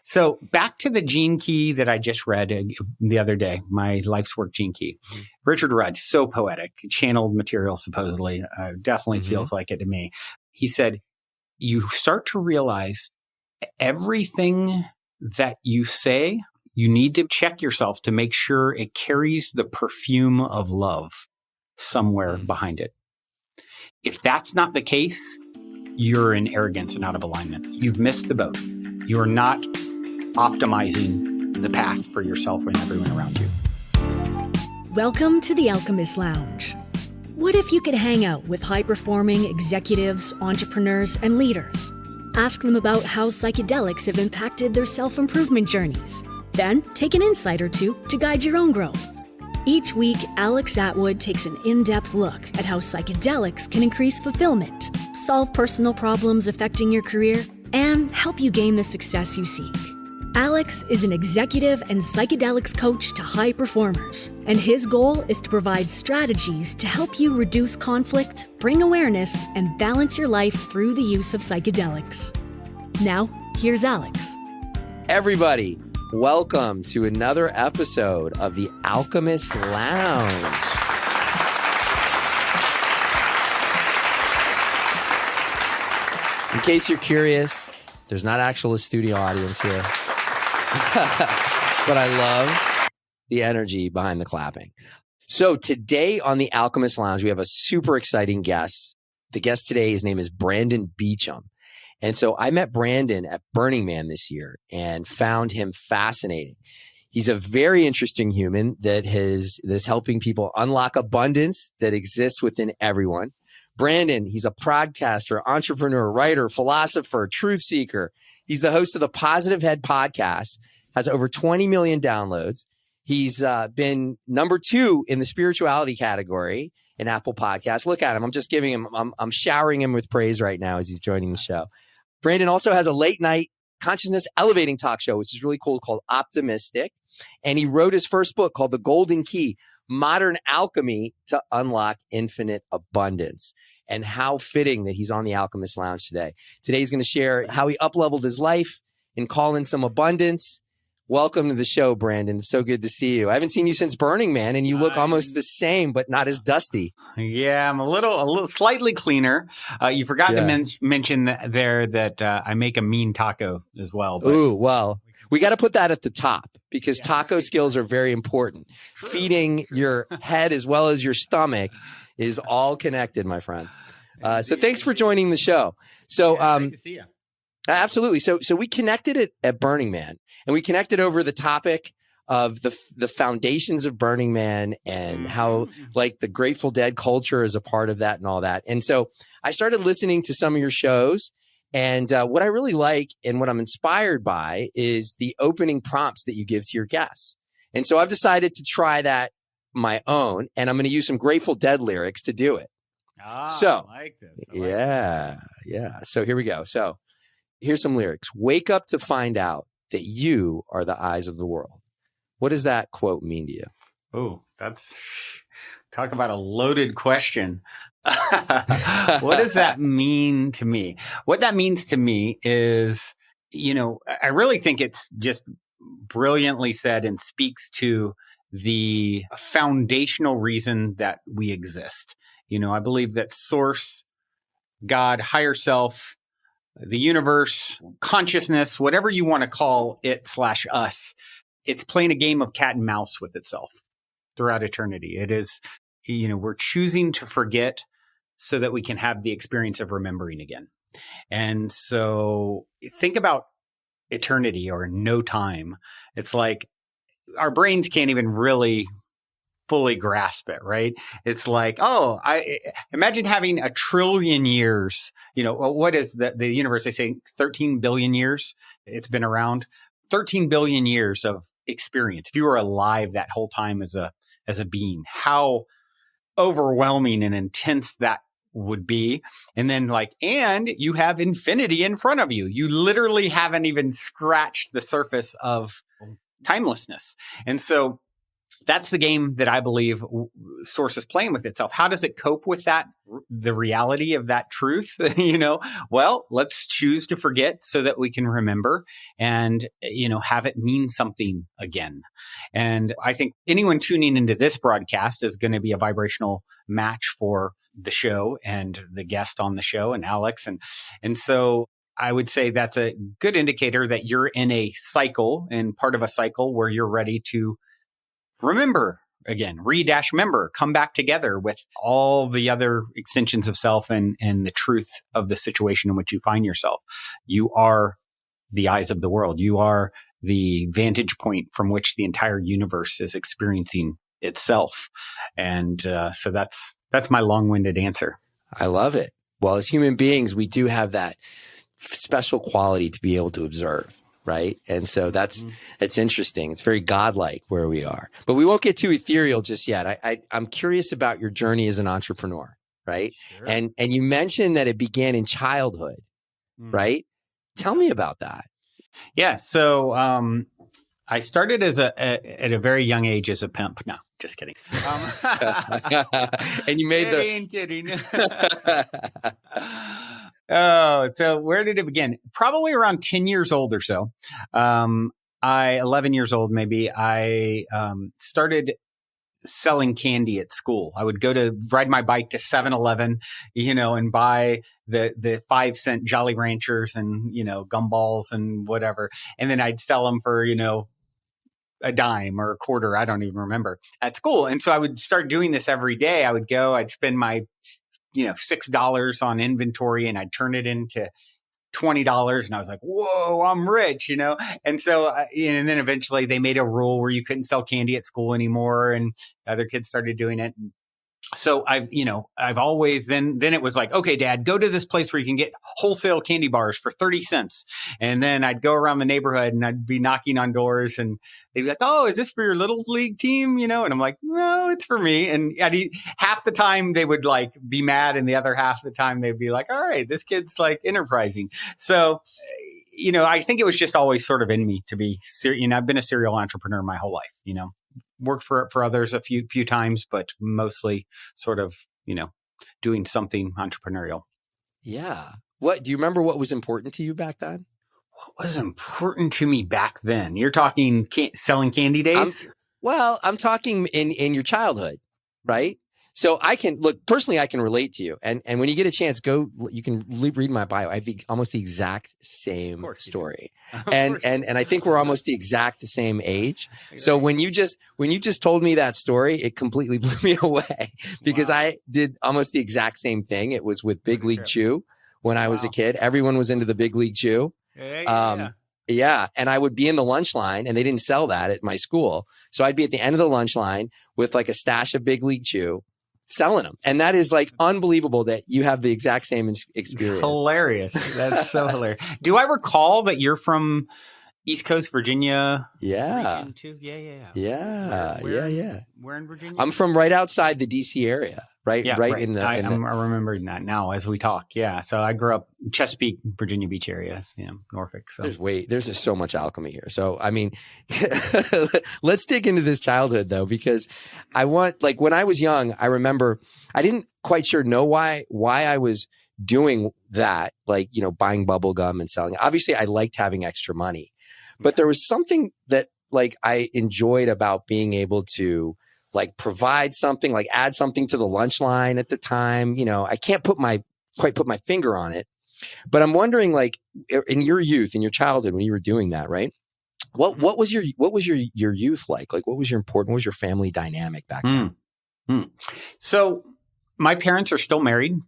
So back to the gene key that I just read the other day, my life's work gene key. Mm-hmm. Richard Rudd, so poetic, channeled material supposedly, definitely feels like it to me. He said, you start to realize everything that you say, you need to check yourself to make sure it carries the perfume of love somewhere behind it. If that's not the case, you're in arrogance and out of alignment. You've missed the boat. You're not optimizing the path for yourself and everyone around you. Welcome to the Alchemist Lounge. What if you could hang out with high-performing executives, entrepreneurs, and leaders? Ask them about how psychedelics have impacted their self-improvement journeys. Then take an insight or two to guide your own growth. Each week, Alex Atwood takes an in-depth look at how psychedelics can increase fulfillment, solve personal problems affecting your career, and help you gain the success you seek. Alex is an executive and psychedelics coach to high performers, and his goal is to provide strategies to help you reduce conflict, bring awareness, and balance your life through the use of psychedelics. Now, here's Alex. Everybody, welcome to another episode of the Alchemist Lounge. In case you're curious, there's not actually a studio audience here. But I love the energy behind the clapping. So today on the Alchemist Lounge, we have a super exciting guest. The guest today, his name is Brandon Beachum. And so I met Brandon at Burning Man this year and found him fascinating. He's a very interesting human that is helping people unlock abundance that exists within everyone. Brandon, he's a podcaster, entrepreneur, writer, philosopher, truth seeker. He's the host of the Positive Head podcast, has over 20 million downloads. He's been number 2 in the spirituality category in Apple Podcasts. Look at him. I'm just giving him, I'm showering him with praise right now as he's joining the show. Brandon also has a late night consciousness elevating talk show, which is really cool, called Optimistic. And he wrote his first book called The Golden Key, Modern Alchemy to Unlock Infinite Abundance. And how fitting that he's on the Alchemist Lounge today. Today he's going to share how he up-leveled his life and call in some abundance. Welcome to the show, Brandon. It's so good to see you. I haven't seen you since Burning Man, and you look almost the same, but not as dusty. Yeah, I'm a little slightly cleaner. You forgot to mention there that I make a mean taco as well. But... Ooh, well, we got to put that at the top because taco skills are very important. Feeding your head as well as your stomach is all connected, my friend. So thanks for joining the show. So, great to see you. Absolutely. So we connected at Burning Man, and we connected over the topic of the foundations of Burning Man and how like the Grateful Dead culture is a part of that and all that. And so I started listening to some of your shows, and what I really like and what I'm inspired by is the opening prompts that you give to your guests. And so I've decided to try that my own, and I'm going to use some Grateful Dead lyrics to do it. I like this. Yeah. So here we go. So here's some lyrics. Wake up to find out that you are the eyes of the world. What does that quote mean to you? Oh, talk about a loaded question. What does that mean to me? What that means to me is, I really think it's just brilliantly said and speaks to the foundational reason that we exist. I believe that source, God, higher self, the universe, consciousness, whatever you want to call it / us, it's playing a game of cat and mouse with itself throughout eternity. It is, we're choosing to forget so that we can have the experience of remembering again. And so think about eternity or no time. It's like our brains can't even really fully grasp it, right? It's like, I imagine having 1 trillion years. What is the universe? They say 13 billion years. It's been around 13 billion years of experience. If you were alive that whole time as a being, how overwhelming and intense that would be. And then and you have infinity in front of you. You literally haven't even scratched the surface of timelessness. And so that's the game that I believe Source is playing with itself. How does it cope with that, the reality of that truth? Well, let's choose to forget so that we can remember and, have it mean something again. And I think anyone tuning into this broadcast is going to be a vibrational match for the show and the guest on the show and Alex. And so I would say that's a good indicator that you're in a cycle and part of a cycle where you're ready to remember again, remember, come back together with all the other extensions of self and the truth of the situation in which you find yourself. You are the eyes of the world. You are the vantage point from which the entire universe is experiencing itself. And so that's my long-winded answer. I love it. Well, as human beings, we do have that special quality to be able to observe. Right. And so it's interesting. It's very godlike where we are, but we won't get too ethereal just yet. I'm curious about your journey as an entrepreneur. Right. Sure. And you mentioned that it began in childhood. Right. Tell me about that. Yeah. So, I started at a very young age as a pimp. No, just kidding. And you made kidding. Oh, so where did it begin? Probably around 10 years old or so. 11 years old, maybe. I started selling candy at school. I would ride my bike to 7-Eleven, and buy the 5-cent Jolly Ranchers and, gumballs and whatever. And then I'd sell them for, a dime or a quarter. I don't even remember at school. And so I would start doing this every day. I'd spend my $6 on inventory and I'd turn it into $20. And I was like, whoa, I'm rich, And so, and then eventually they made a rule where you couldn't sell candy at school anymore. And other kids started doing it. So I've always, then it was like, okay, Dad, go to this place where you can get wholesale candy bars for 30 cents. And then I'd go around the neighborhood and I'd be knocking on doors and they'd be like, oh, is this for your little league team? And I'm like, no, it's for me. And half the time they would like be mad. And the other half of the time they'd be like, all right, this kid's like enterprising. So, I think it was just always sort of in me to be, I've been a serial entrepreneur my whole life, worked for others a few times, but mostly sort of, doing something entrepreneurial. Yeah. Do you remember what was important to you back then? What was important to me back then? You're talking selling candy days? I'm talking in your childhood, right? So I can relate to you. And when you get a chance, you can read my bio. I have almost the exact same story. And I think we're almost the exact same age. So when you just told me that story, it completely blew me away because I did almost the exact same thing. It was with Big League Chew when I was a kid. Everyone was into the Big League Chew. Yeah. And I would be in the lunch line and they didn't sell that at my school. So I'd be at the end of the lunch line with like a stash of Big League Chew, selling them. And that is like unbelievable that you have the exact same experience. It's hilarious. That's so hilarious. Do I recall that you're from East Coast Virginia? Yeah. Region too? Yeah. Yeah. Where in Virginia? I'm from right outside the DC area. Right. I'm remembering that now as we talk. Yeah. So I grew up Chesapeake, Virginia Beach area, Norfolk. So there's just so much alchemy here. So, I mean, let's dig into this childhood though, because when I was young, I remember I didn't quite sure know why I was doing that, buying bubble gum and selling. Obviously I liked having extra money, but there was something that I enjoyed about being able to provide something, add something to the lunch line at the time. I can't quite put my finger on it, but I'm wondering, in your youth, in your childhood, when you were doing that, right? What was your youth like? What was your family dynamic back then? So my parents are still married,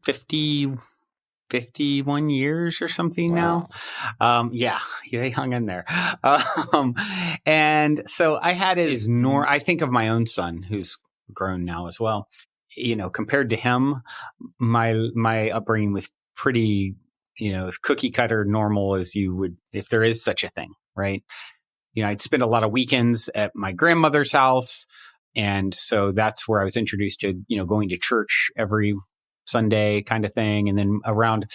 51 years or something now. Yeah, they hung in there. And so I had I think of my own son who's grown now as well. Compared to him, my upbringing was pretty, as cookie cutter normal as you would, if there is such a thing, right? I'd spend a lot of weekends at my grandmother's house. And so that's where I was introduced to, going to church every Sunday kind of thing. And then around,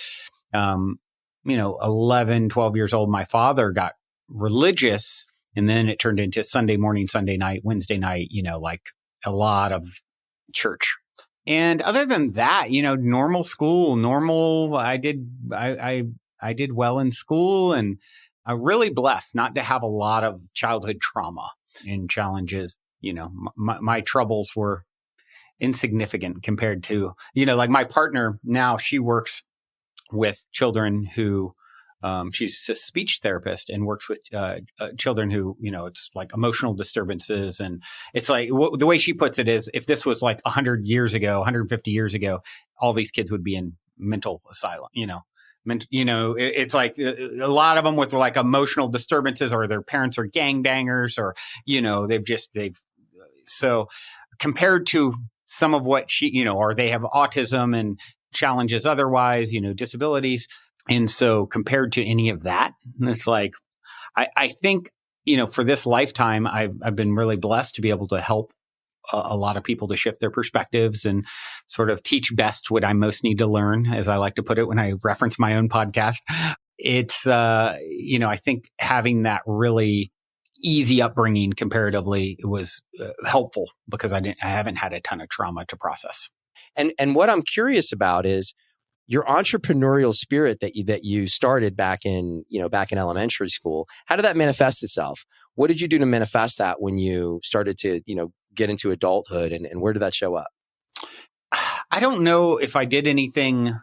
11, 12 years old, my father got religious And then it turned into Sunday morning, Sunday night, Wednesday night, like a lot of church. And other than that, normal school, I did well in school, and I'm really blessed not to have a lot of childhood trauma and challenges. My troubles were insignificant compared to, like my partner now, she works with children who, she's a speech therapist and works with children who, it's like emotional disturbances. And it's like the way she puts it is, if this was like 100 years ago, 150 years ago, all these kids would be in mental asylum, it's like a lot of them with like emotional disturbances, or their parents are gangbangers, or, so compared to some of what she, or they have autism and challenges otherwise, disabilities. And so compared to any of that, it's like, I think, for this lifetime, I've been really blessed to be able to help a lot of people to shift their perspectives and sort of teach best what I most need to learn, as I like to put it when I reference my own podcast. It's, I think having that really easy upbringing comparatively was helpful, because I haven't had a ton of trauma to process. And what I'm curious about is your entrepreneurial spirit that you started back in elementary school. How did that manifest itself? What did you do to manifest that when you started to, get into adulthood, and where did that show up? I don't know if I did anything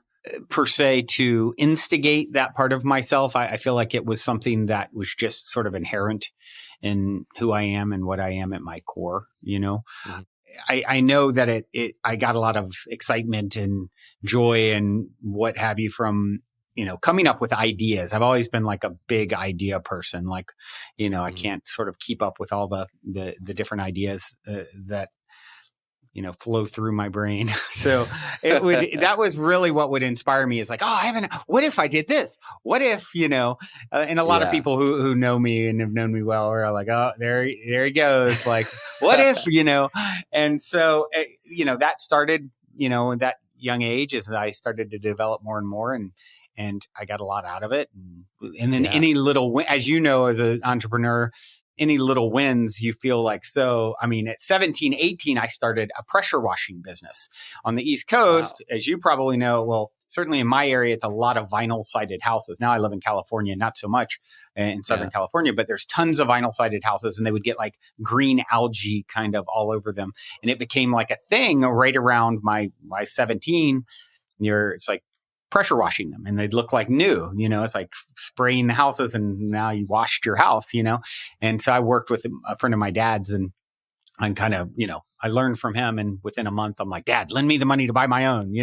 per se to instigate that part of myself. I feel like it was something that was just sort of inherent in who I am and what I am at my core, Mm-hmm. I know that I got a lot of excitement and joy and what have you from, coming up with ideas. I've always been like a big idea person. Like, mm-hmm. I can't sort of keep up with all the different ideas that, flow through my brain. So that was really what would inspire me, is like, what if I did this? What if, and a lot of people who know me and have known me well are like, oh, there he goes. Like, what if, and so, that started, at that young age, as I started to develop more and more, and I got a lot out of it. And then any little, as as an entrepreneur, any little wins, you feel like, so, at 17, 18, I started a pressure washing business on the East Coast. Wow. As you probably know, well, certainly in my area, it's a lot of vinyl sided houses. Now I live in California, not so much in Southern California, but there's tons of vinyl sided houses, and they would get like green algae kind of all over them. And it became like a thing right around my 17. It's like pressure washing them, and they'd look like new, it's like spraying the houses, and now you washed your house, And so I worked with a friend of my dad's, and I'm kind of, I learned from him, and within a month I'm like, Dad, lend me the money to buy my own,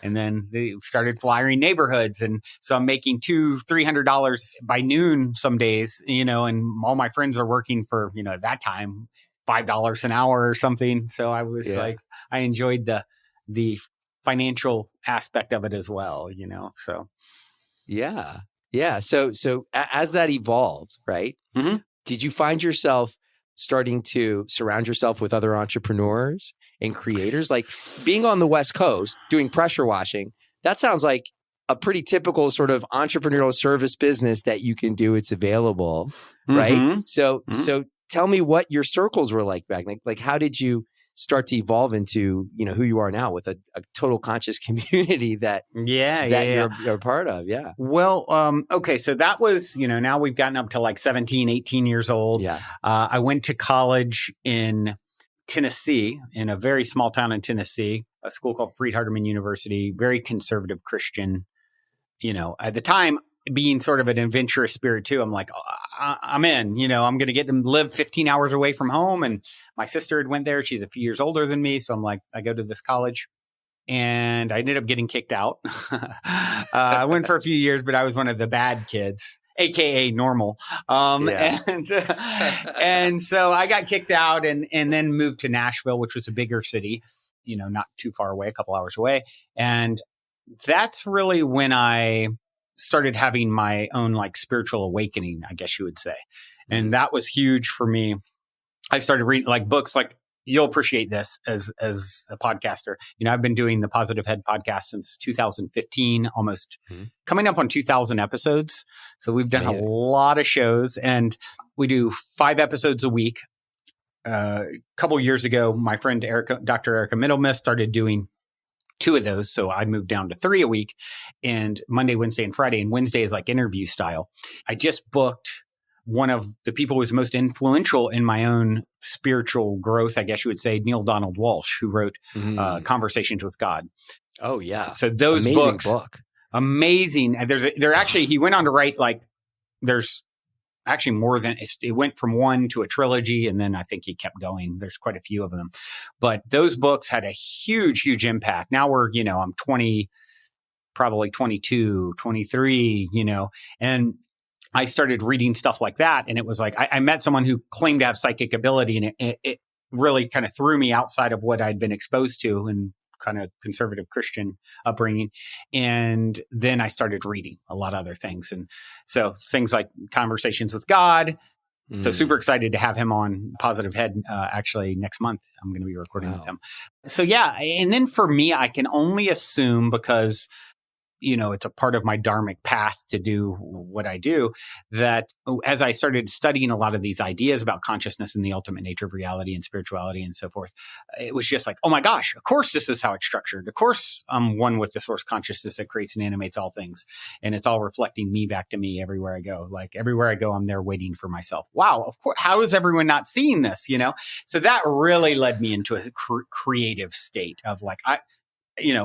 and then they started flyering neighborhoods. And so I'm making $200-$300 by noon some days, and all my friends are working for, at that time, $5 an hour or something. So I was like, I enjoyed the financial aspect of it as well, so. Yeah. So as that evolved, right? Mm-hmm. Did you find yourself starting to surround yourself with other entrepreneurs and creators? Like being on the West Coast doing pressure washing, that sounds like a pretty typical sort of entrepreneurial service business that you can do. It's available, right? Mm-hmm. So tell me what your circles were like back then. Like how did you start to evolve into, who you are now with a total conscious community that you're a part of? Yeah. Well, okay. So that was, now we've gotten up to like 17, 18 years old. Yeah. I went to college in Tennessee, in a very small town in Tennessee, a school called Freed-Hardeman University, very conservative Christian. At the time, being sort of an adventurous spirit too, I'm like, I'm in, I'm going to get to live 15 hours away from home. And my sister had went there. She's a few years older than me. So I'm like, I go to this college, and I ended up getting kicked out. I went for a few years, but I was one of the bad kids, AKA normal. And so I got kicked out and then moved to Nashville, which was a bigger city, not too far away, a couple hours away. And that's really when I started having my own like spiritual awakening, I guess you would say. And that was huge for me. I started reading like books like you'll appreciate this as a podcaster. I've been doing the Positive Head podcast since 2015, almost coming up on 2,000 episodes. So we've done a lot of shows, and we do 5 episodes a week. A couple years ago, my friend Dr. Erica Middlemiss started doing 2 of those. So I moved down to 3 a week, and Monday, Wednesday, and Friday. And Wednesday is like interview style. I just booked one of the people who was most influential in my own spiritual growth, I guess you would say, Neil Donald Walsh, who wrote Conversations with God. Oh, yeah. So those amazing books, book. Amazing. He went on to write there's actually more than, it went from 1 to a trilogy, and then I think he kept going. There's quite a few of them. But those books had a huge, huge impact. Now I'm 20, probably 22, 23, and I started reading stuff like that. And it was like, I met someone who claimed to have psychic ability, and it really kind of threw me outside of what I'd been exposed to and kind of conservative Christian upbringing. And then I started reading a lot of other things. And so things like Conversations with God. So super excited to have him on Positive Head. Actually next month, I'm going to be recording with him. So yeah. And then for me, I can only assume, because it's a part of my dharmic path to do what I do, that as I started studying a lot of these ideas about consciousness and the ultimate nature of reality and spirituality and so forth, it was just like, oh my gosh, of course this is how it's structured. Of course I'm one with the source consciousness that creates and animates all things. And it's all reflecting me back to me everywhere I go. Like everywhere I go, I'm there waiting for myself. Wow, of course. How is everyone not seeing this? So that really led me into a creative state of like,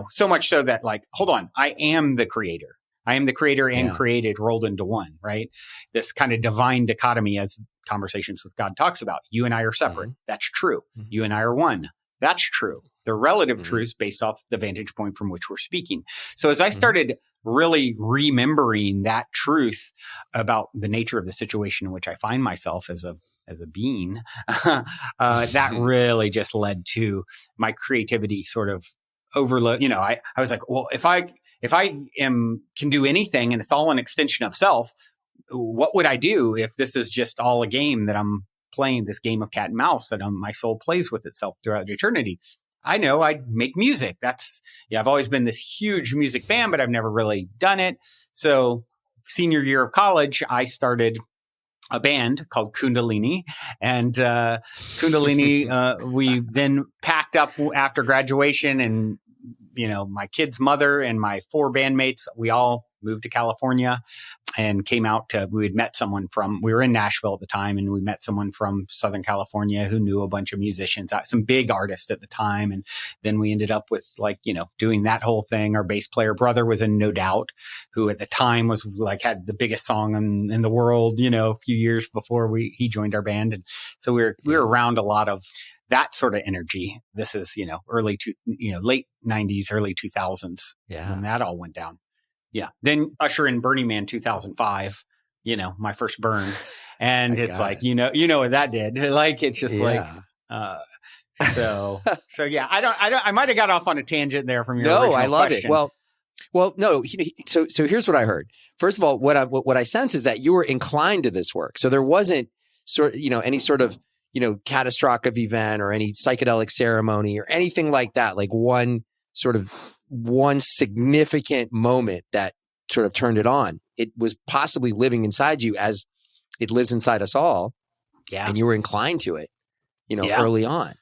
so much so that like, hold on, I am the creator. I am the creator and created rolled into one, right? This kind of divine dichotomy, as Conversations with God talks about. You and I are separate. That's true. You and I are one. That's true. They're relative truths based off the vantage point from which we're speaking. So as I started really remembering that truth about the nature of the situation in which I find myself as a being, that really just led to my creativity sort of overload. I was like, well, if I can do anything and it's all an extension of self, what would I do if this is just all a game that I'm playing, this game of cat and mouse that my soul plays with itself throughout eternity? I know I'd make music. I've always been this huge music fan, but I've never really done it. So senior year of college, I started a band called Kundalini, and Kundalini, we then packed up after graduation, and my kid's mother and my 4 bandmates, we all moved to California and came out we had met someone we were in Nashville at the time, and we met someone from Southern California who knew a bunch of musicians, some big artists at the time. And then we ended up with doing that whole thing. Our bass player brother was in No Doubt, who at the time was had the biggest song in the world, a few years before he joined our band. And so we were around a lot of that sort of energy. This is, late 90s, early 2000s. Yeah. When that all went down. Yeah. Then usher in Burning Man 2005, my first burn. And it's like, you know what that did. Like, it's just so yeah, I might've got off on a tangent there from your original I love question. it. Well, no. So here's what I heard. First of all, what I sense is that you were inclined to this work. So there wasn't any sort of, catastrophic event or any psychedelic ceremony or anything like that. Like one significant moment that sort of turned it on. It was possibly living inside you as it lives inside us all. Yeah. And you were inclined to it, early on.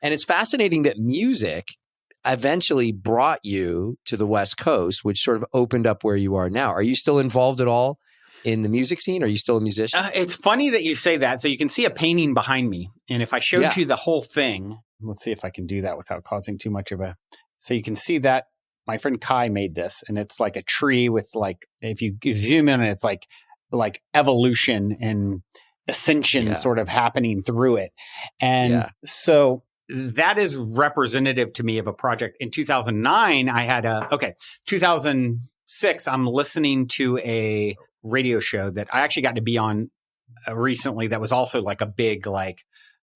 And it's fascinating that music eventually brought you to the West Coast, which sort of opened up where you are now. Are you still involved at all in the music scene? Are you still a musician? It's funny that you say that. So you can see a painting behind me. And if I showed you the whole thing, let's see if I can do that without causing too much of a... So you can see that my friend Kai made this, and it's like a tree with if you zoom in, it's like evolution and ascension sort of happening through it. And so that is representative to me of a project. In 2009, I had 2006, I'm listening to a radio show that I actually got to be on recently that was also like a big,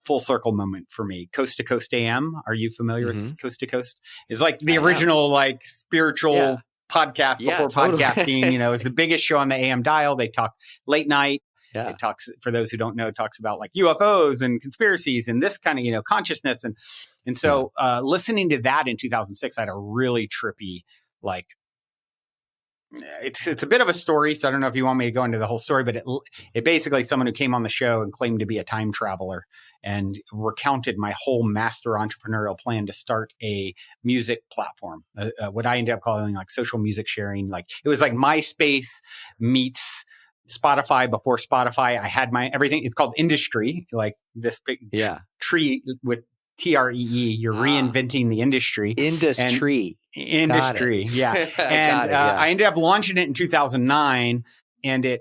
full circle moment for me. Coast to Coast AM. Are you familiar with Coast to Coast? It's like the original, spiritual podcast before podcasting. It was the biggest show on the AM dial. They talk late night. Yeah. it talks, for those who don't know, it talks about like UFOs and conspiracies and this kind of, consciousness. And so listening to that in 2006, I had a really trippy, like, it's a bit of a story. So I don't know if you want me to go into the whole story, but it basically someone who came on the show and claimed to be a time traveler and recounted my whole master entrepreneurial plan to start a music platform, what I ended up calling like social music sharing. Like it was like MySpace meets Spotify before Spotify. I had my everything. It's called Industry, like this big tree with TREE. You're reinventing the industry. Industry. Yeah. And I ended up launching it in 2009, and it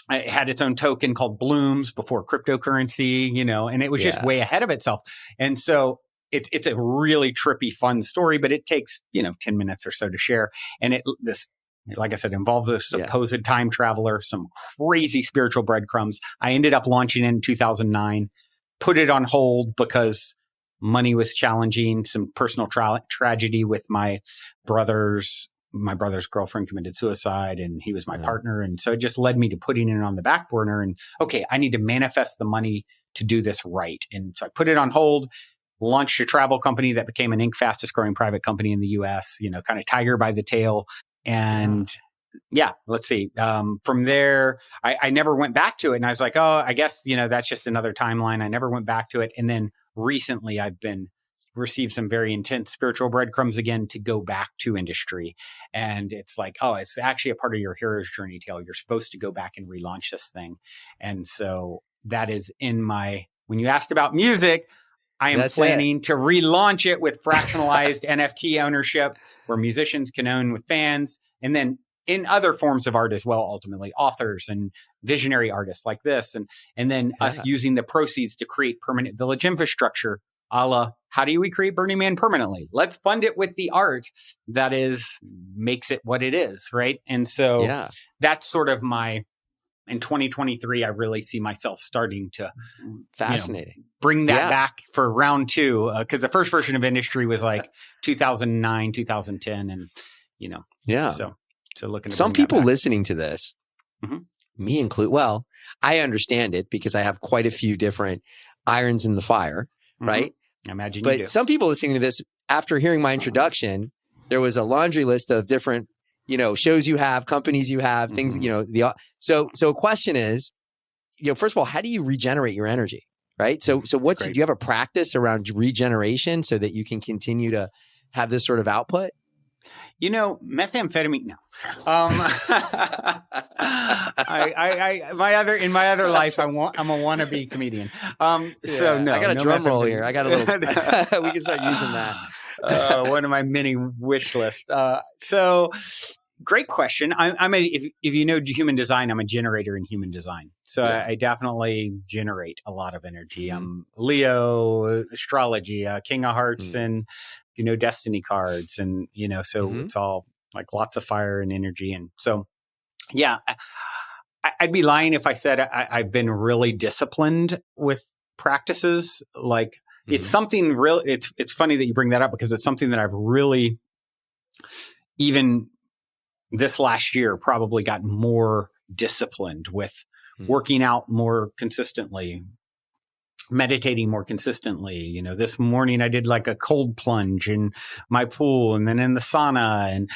had its own token called Blooms before cryptocurrency, and it was just way ahead of itself. And so it's a really trippy, fun story, but it takes, 10 minutes or so to share. And like I said, involves a supposed time traveler, some crazy spiritual breadcrumbs. I ended up launching it in 2009, put it on hold because money was challenging, some personal tragedy with my brother's girlfriend committed suicide, and he was my partner. And so it just led me to putting it on the back burner and, okay, I need to manifest the money to do this right. And so I put it on hold, launched a travel company that became an Inc. fastest growing private company in the US, kind of tiger by the tail. And let's see. From there, I never went back to it. And I was like, oh, I guess, that's just another timeline. I never went back to it. And then recently I've received some very intense spiritual breadcrumbs again to go back to Industry. And it's like, oh, it's actually a part of your hero's journey, Taylor. You're supposed to go back and relaunch this thing. And so that is when you asked about music, I am planning to relaunch it with fractionalized NFT ownership where musicians can own with fans. And then in other forms of art as well, ultimately authors and visionary artists like this. And then us using the proceeds to create permanent village infrastructure, a la, how do we create Burning Man permanently? Let's fund it with the art that makes it what it is, right? And so that's sort of in 2023, I really see myself starting to bring that back for round two. Because the first version of Industry was like 2009, 2010. And, so looking at some people listening to this, me include, well, I understand it because I have quite a few different irons in the fire, right? I imagine but you do. Some people listening to this, after hearing my introduction, there was a laundry list of different, shows you have, companies you have, things, so a question is, first of all, how do you regenerate your energy? Right. So do you have a practice around regeneration so that you can continue to have this sort of output? Methamphetamine. No. In my other life, I'm a wannabe comedian. So no, I got a drum roll here. I got a little. We can start using that. One of my many wish lists. So great question. If you know human design, I'm a generator in human design. So I definitely generate a lot of energy. I'm Leo, astrology, King of Hearts, and destiny cards, and so it's all like lots of fire and energy. And so I'd be lying if I said I've been really disciplined with practices. Like it's something real. It's funny that you bring that up because it's something that I've really, even this last year, probably gotten more disciplined with, working out more consistently, meditating more consistently. This morning I did like a cold plunge in my pool and then in the sauna, and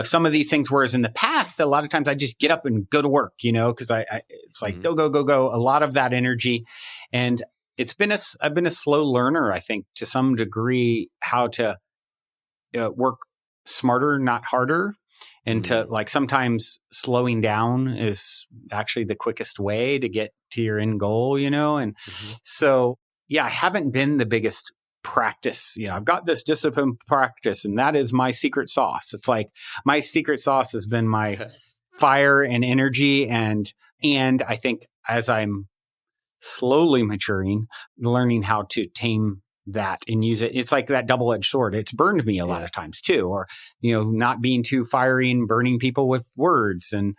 some of these things, whereas in the past a lot of times I just get up and go to work, because it's like go a lot of that energy. And I've been a slow learner, I think, to some degree, how to work smarter, not harder. And to like sometimes slowing down is actually the quickest way to get to your end goal, and so, I haven't been the biggest practice. I've got this discipline practice, and that is my secret sauce. It's like my secret sauce has been my fire and energy. And I think as I'm slowly maturing, learning how to tame that and use it. It's like that double-edged sword. It's burned me a lot of times too, or, not being too fiery and burning people with words. And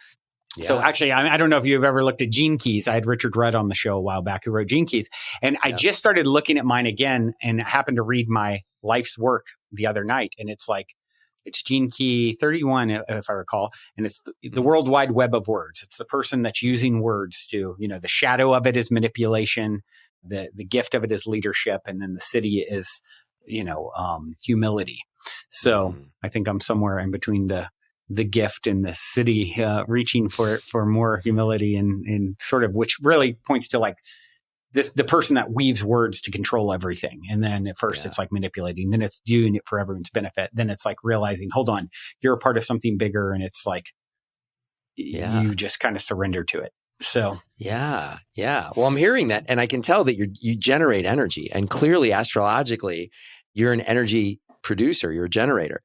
so actually, I don't know if you've ever looked at Gene Keys. I had Richard Rudd on the show a while back who wrote Gene Keys. And I just started looking at mine again and happened to read my life's work the other night. And it's like It's gene key 31, if I recall. And it's the World Wide Web of words. It's the person that's using words to, the shadow of it is manipulation. The gift of it is leadership. And then the city is, humility. So I think I'm somewhere in between the gift and the city, reaching for more humility and sort of, which really points to like the person that weaves words to control everything. And then at first it's like manipulating, then it's doing it for everyone's benefit. Then it's like realizing, hold on, you're a part of something bigger. And it's like, you just kind of surrender to it. So, yeah. Well, I'm hearing that. And I can tell that you generate energy, and clearly astrologically, you're an energy producer, you're a generator.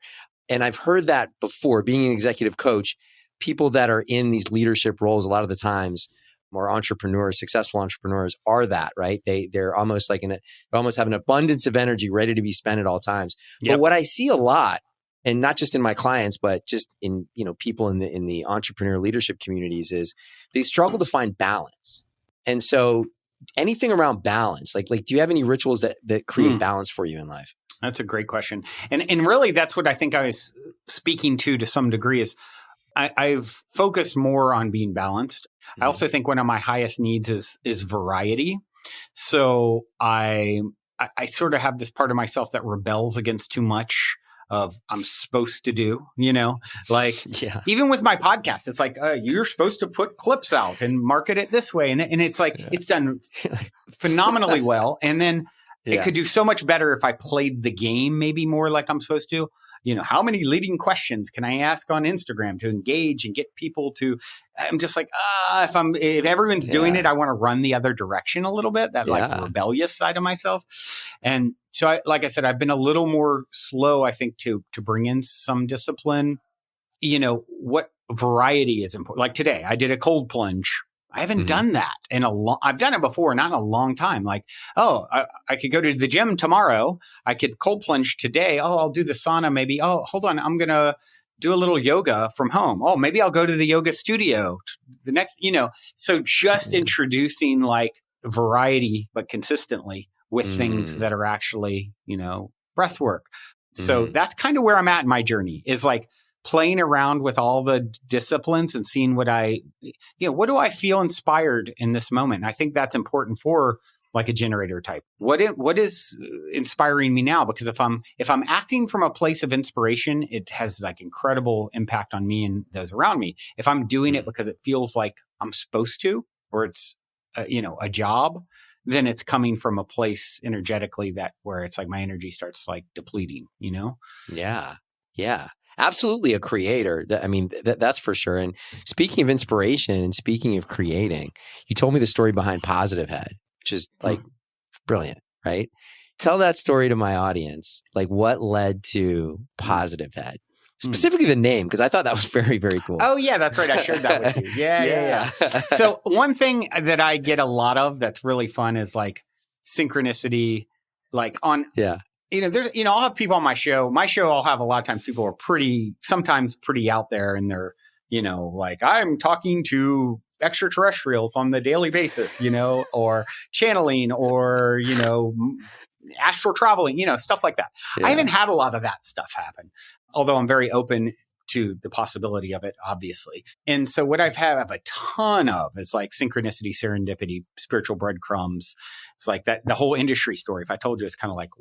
And I've heard that before, being an executive coach, people that are in these leadership roles, a lot of the times, more entrepreneurs, successful entrepreneurs are that, right? They're almost like they almost have an abundance of energy ready to be spent at all times. Yep. But what I see a lot, and not just in my clients, but just in, people in the entrepreneur leadership communities, is they struggle to find balance. And so anything around balance, like do you have any rituals that create balance for you in life? That's a great question. And really that's what I think I was speaking to some degree is I've focused more on being balanced. I also think one of my highest needs is variety. So I sort of have this part of myself that rebels against too much of I'm supposed to do, even with my podcast, it's like, you're supposed to put clips out and market it this way. And it's like, it's done phenomenally well. And then it could do so much better if I played the game maybe more like I'm supposed to. How many leading questions can I ask on Instagram to engage and get people to, I'm just like, if everyone's doing it, I want to run the other direction a little bit, that like rebellious side of myself. And so like I said, I've been a little more slow, I think, to bring in some discipline. What variety is important. Like today, I did a cold plunge. I haven't done that in I've done it before, not in a long time. Like, I could go to the gym tomorrow. I could cold plunge today. I'll do the sauna maybe. Hold on. I'm going to do a little yoga from home. Maybe I'll go to the yoga studio the next, so just introducing like variety, but consistently with things that are actually, breath work. So that's kind of where I'm at in my journey, is like playing around with all the disciplines and seeing what do I feel inspired in this moment? And I think that's important for like a generator type. What is inspiring me now? Because if I'm acting from a place of inspiration, it has like incredible impact on me and those around me. If I'm doing it because it feels like I'm supposed to, or it's a job, then it's coming from a place energetically where it's like my energy starts like depleting, Yeah. Absolutely a creator. That's for sure. And speaking of inspiration and speaking of creating, you told me the story behind Positive Head, which is like brilliant, right? Tell that story to my audience. Like what led to Positive Head? Specifically the name, because I thought that was very, very cool. Oh, yeah, that's right. I shared that with you. Yeah. So one thing that I get a lot of that's really fun is like synchronicity, like on... Yeah. There's, I'll have people on my show. My show, I'll have a lot of times people are sometimes pretty out there, and they're, like I'm talking to extraterrestrials on the daily basis, or channeling or, astral traveling, stuff like that. Yeah. I haven't had a lot of that stuff happen, although I'm very open to the possibility of it, obviously. And so what I've a ton of is like synchronicity, serendipity, spiritual breadcrumbs. It's like that, the whole industry story. If I told you, it's kind of like,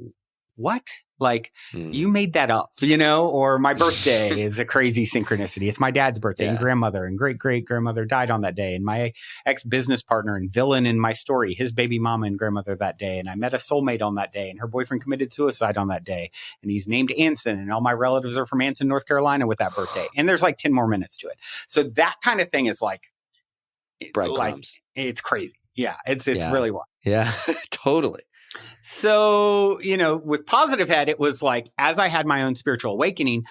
what? Like you made that up, or my birthday is a crazy synchronicity. It's my dad's birthday and grandmother and great-great-grandmother died on that day. And my ex-business partner and villain in my story, his baby mama and grandmother that day. And I met a soulmate on that day and her boyfriend committed suicide on that day. And he's named Anson and all my relatives are from Anson, North Carolina with that birthday. And there's like 10 more minutes to it. So that kind of thing is like, it's crazy. Yeah. It's really wild. Yeah, totally. So, with Positive Head, it was like, as I had my own spiritual awakening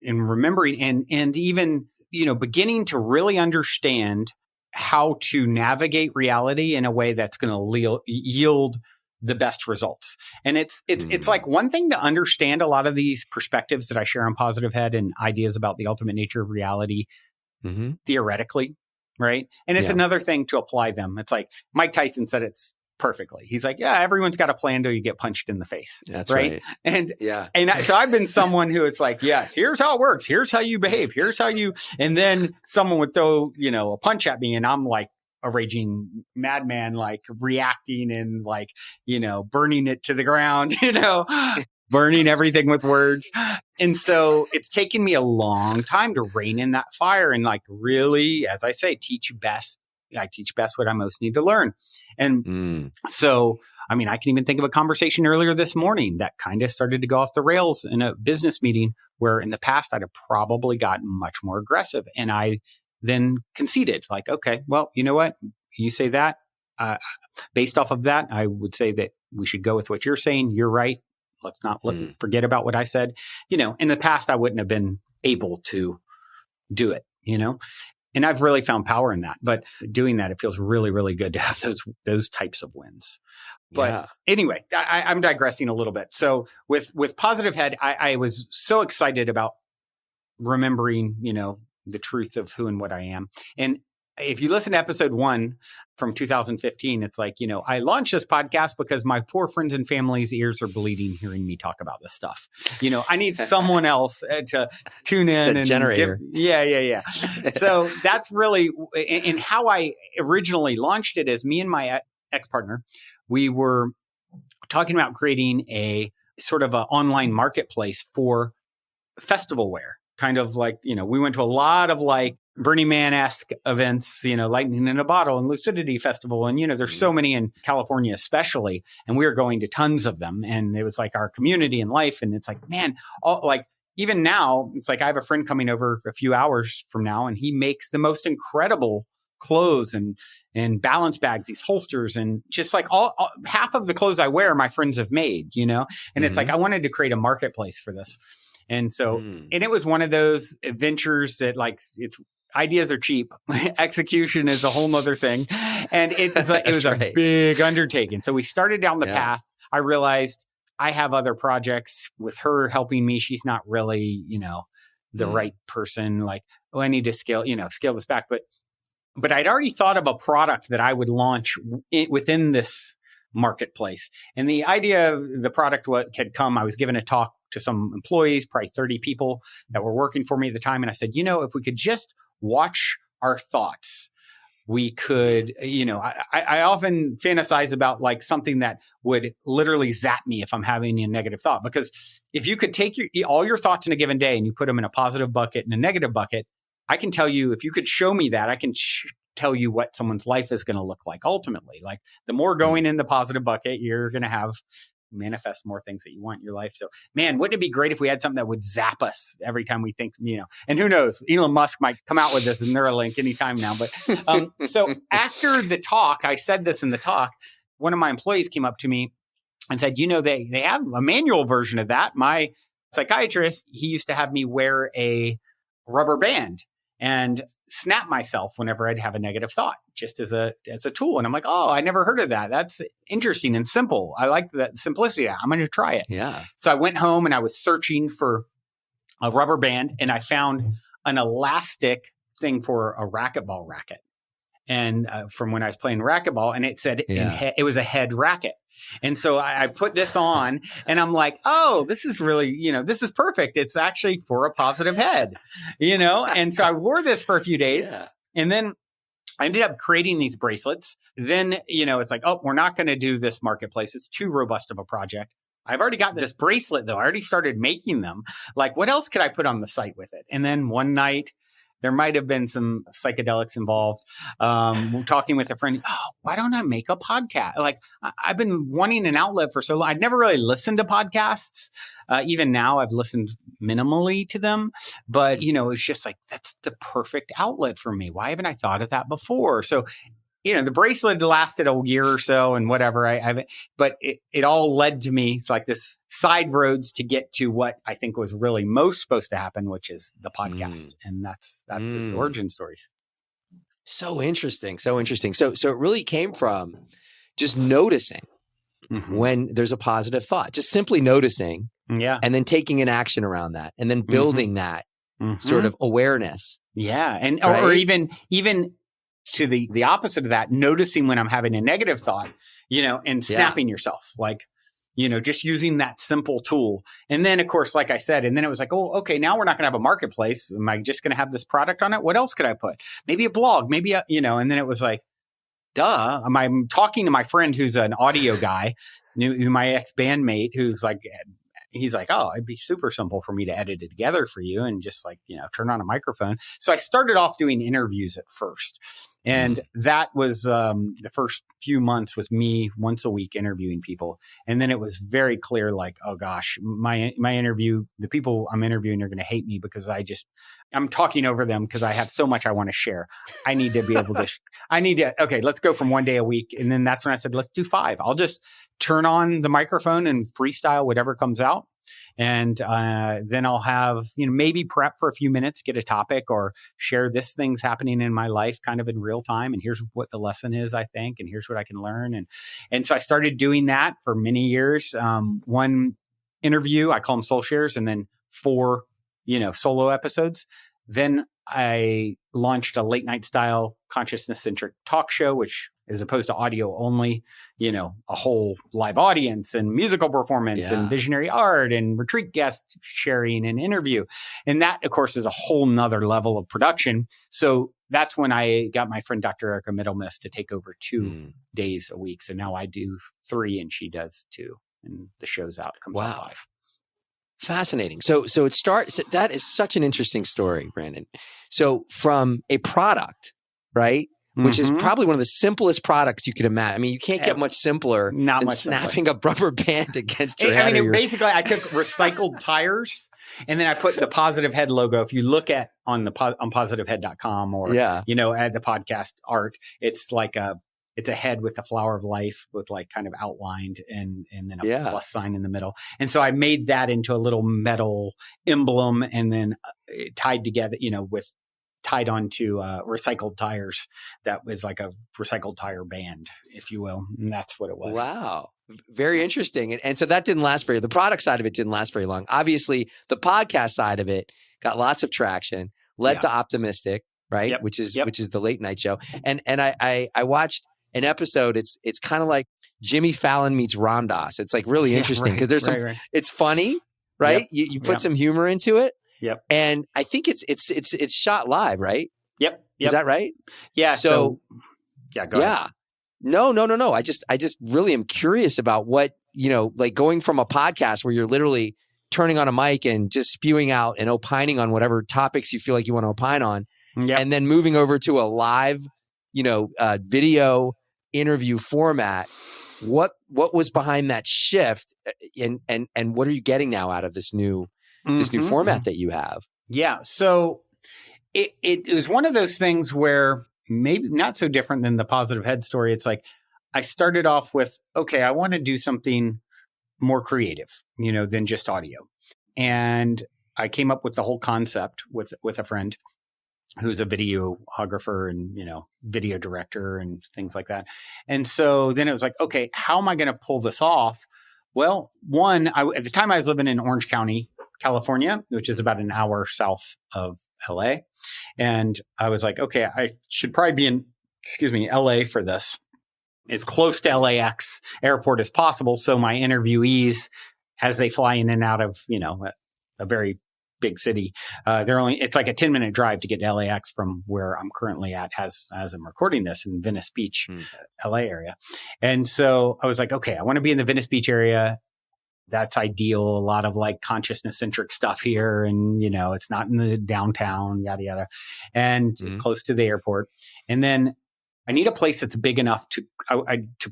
and remembering and even, beginning to really understand how to navigate reality in a way that's going to yield the best results. And it's like one thing to understand a lot of these perspectives that I share on Positive Head and ideas about the ultimate nature of reality theoretically, right? And it's another thing to apply them. It's like Mike Tyson said, it's perfectly. He's like, yeah, everyone's got a plan till you get punched in the face. That's right. right. And Yeah. so I've been someone who it's like, yes, here's how it works. Here's how you behave. Here's how you, and then someone would throw, a punch at me and I'm like a raging madman, like reacting and like, burning it to the ground, burning everything with words. And so it's taken me a long time to rein in that fire and like really, as I say, I teach best what I most need to learn. And so, I mean, I can even think of a conversation earlier this morning that kind of started to go off the rails in a business meeting where in the past I'd have probably gotten much more aggressive. And I then conceded like, okay, well, you know what? You say that, based off of that, I would say that we should go with what you're saying. You're right. Let's not forget about what I said. In the past, I wouldn't have been able to do it, and I've really found power in that. But doing that, it feels really, really good to have those types of wins. But anyway, I'm digressing a little bit. So with Positive Head, I was so excited about remembering, the truth of who and what I am. And if you listen to episode 1 from 2015, it's like, I launched this podcast because my poor friends and family's ears are bleeding hearing me talk about this stuff. I need someone else to tune in. It's a generator. Yeah. So that's really, and how I originally launched it is me and my ex-partner, we were talking about creating a sort of an online marketplace for festival wear. Kind of like, we went to a lot of like Burning Man-esque events, Lightning in a Bottle and Lucidity Festival. And, there's so many in California, especially. And we were going to tons of them. And it was like our community and life. And it's like, man, even now, it's like I have a friend coming over a few hours from now and he makes the most incredible clothes and balance bags, these holsters, and just like all half of the clothes I wear, my friends have made, and it's like, I wanted to create a marketplace for this. And so, and it was one of those ventures that like, ideas are cheap. Execution is a whole nother thing. And it was a big undertaking. So we started down the path. I realized I have other projects with her helping me. She's not really, the right person. Like, I need to scale this back. But I'd already thought of a product that I would launch within this marketplace. And the idea of the product had come, I was given a talk to some employees, probably 30 people that were working for me at the time. And I said, if we could just watch our thoughts, we could, I often fantasize about like something that would literally zap me if I'm having a negative thought. Because if you could take all your thoughts in a given day and you put them in a positive bucket and a negative bucket, I can tell you, if you could show me that, I can tell you what someone's life is going to look like ultimately. Like the more going in the positive bucket, you're going to manifest more things that you want in your life. So, man, wouldn't it be great if we had something that would zap us every time we think, and who knows, Elon Musk might come out with this in Neuralink anytime now. But so after the talk, I said this in the talk, one of my employees came up to me and said, they have a manual version of that. My psychiatrist, he used to have me wear a rubber band and snap myself whenever I'd have a negative thought, just as a tool. And I'm like, oh, I never heard of that. That's interesting and simple. I like that simplicity. I'm going to try it. Yeah. So I went home and I was searching for a rubber band and I found an elastic thing for a racquetball racket. And from when I was playing racquetball, and it said it was a head racket. And so I put this on and I'm like, oh, this is really, this is perfect. It's actually for a positive head, and so I wore this for a few days and then I ended up creating these bracelets. Then, it's like, oh, we're not going to do this marketplace. It's too robust of a project. I've already got this bracelet though. I already started making them. Like, what else could I put on the site with it? And then one night, there might have been some psychedelics involved. Talking with a friend, oh, why don't I make a podcast? Like, I've been wanting an outlet for so long. I'd never really listened to podcasts. Even now, I've listened minimally to them. But, it's just like, that's the perfect outlet for me. Why haven't I thought of that before? So, the bracelet lasted a year or so and whatever. But it all led to me. It's like this side roads to get to what I think was really most supposed to happen, which is the podcast. And that's its origin stories. So interesting. So interesting. So it really came from just noticing when there's a positive thought, just simply noticing and then taking an action around that and then building that sort of awareness. Yeah. And, or even to the opposite of that, noticing when I'm having a negative thought, and snapping yourself, like, just using that simple tool. And then, of course, like I said, and then it was like, oh, okay, now we're not going to have a marketplace. Am I just going to have this product on it? What else could I put? Maybe a blog, maybe and then it was like, duh. I'm talking to my friend who's an audio guy, my ex-bandmate, who's like, he's like, oh, it'd be super simple for me to edit it together for you and just like, turn on a microphone. So I started off doing interviews at first. And that was the first few months with me once a week interviewing people. And then it was very clear, like, oh gosh, my interview, the people I'm interviewing are going to hate me because I'm talking over them because I have so much I want to share. I need to be able to, okay, let's go from 1 day a week. And then that's when I said, let's do 5. I'll just turn on the microphone and freestyle whatever comes out. And then I'll have, maybe prep for a few minutes, get a topic or share this thing's happening in my life kind of in real time. And here's what the lesson is, I think, and here's what I can learn. And so I started doing that for many years. One interview, I call them soul shares, and then 4, solo episodes. Then I launched a late night style consciousness centric talk show, which as opposed to audio only, a whole live audience and musical performance and visionary art and retreat guest sharing and interview. And that, of course, is a whole nother level of production. So that's when I got my friend, Dr. Erica Middlemiss, to take over 2 days a week. So now I do 3 and she does 2, and the show's out, comes out 5. Fascinating. So it starts, that is such an interesting story, Brandon. So from a product, right? Which is probably one of the simplest products you could imagine. I mean, you can't get much simpler than snapping a rubber band against your head. Basically, I took recycled tires and then I put the Positive Head logo. If you look at on positivehead.com or, at the podcast art, it's like it's a head with the flower of life with like kind of outlined and then a plus sign in the middle. And so I made that into a little metal emblem and then tied together, tied onto recycled tires. That was like a recycled tire band, if you will. And that's what it was. Wow. Very interesting. And so that didn't last the product side of it didn't last very long. Obviously, the podcast side of it got lots of traction, led to Optimistic, right? Yep. Which is the late night show. And I watched an episode. It's kind of like Jimmy Fallon meets Ram Dass. It's like really interesting because there's some, it's funny, right? Yep. You put some humor into it. Yep. And I think it's shot live, right? Yep. Is that right? Yeah. So go ahead. No. I just really am curious about what, like going from a podcast where you're literally turning on a mic and just spewing out and opining on whatever topics you feel like you want to opine on, and then moving over to a live, video interview format. What was behind that shift, and what are you getting now out of this new format that you have? Yeah. So it was one of those things where maybe not so different than the Positive Head story. It's like, I started off with, okay, I want to do something more creative, than just audio. And I came up with the whole concept with a friend who's a videographer and, video director and things like that. And so then it was like, okay, how am I going to pull this off? Well, at the time I was living in Orange County, California, which is about an hour south of LA. And I was like, okay, I should probably be in, LA for this. As close to LAX airport as possible. So my interviewees, as they fly in and out of, a very big city, it's like a 10-minute drive to get to LAX from where I'm currently at as I'm recording this in Venice Beach, LA area. And so I was like, okay, I want to be in the Venice Beach area. That's ideal. A lot of like consciousness centric stuff here. And, it's not in the downtown, yada, yada. And it's close to the airport. And then I need a place that's big enough to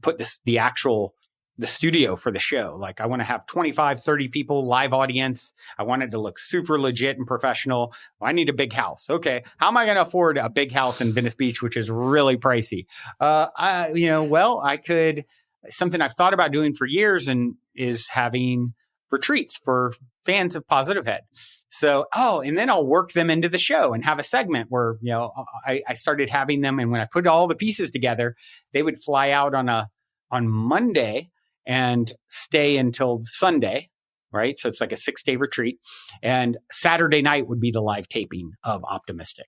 put the studio for the show. Like I want to have 25, 30 people, live audience. I want it to look super legit and professional. I need a big house. Okay. How am I going to afford a big house in Venice Beach, which is really pricey? Something I've thought about doing for years and is having retreats for fans of Positive Head. So, and then I'll work them into the show and have a segment where, I started having them. And when I put all the pieces together, they would fly out on Monday and stay until Sunday, right? So it's like a 6-day retreat. And Saturday night would be the live taping of Optimistic.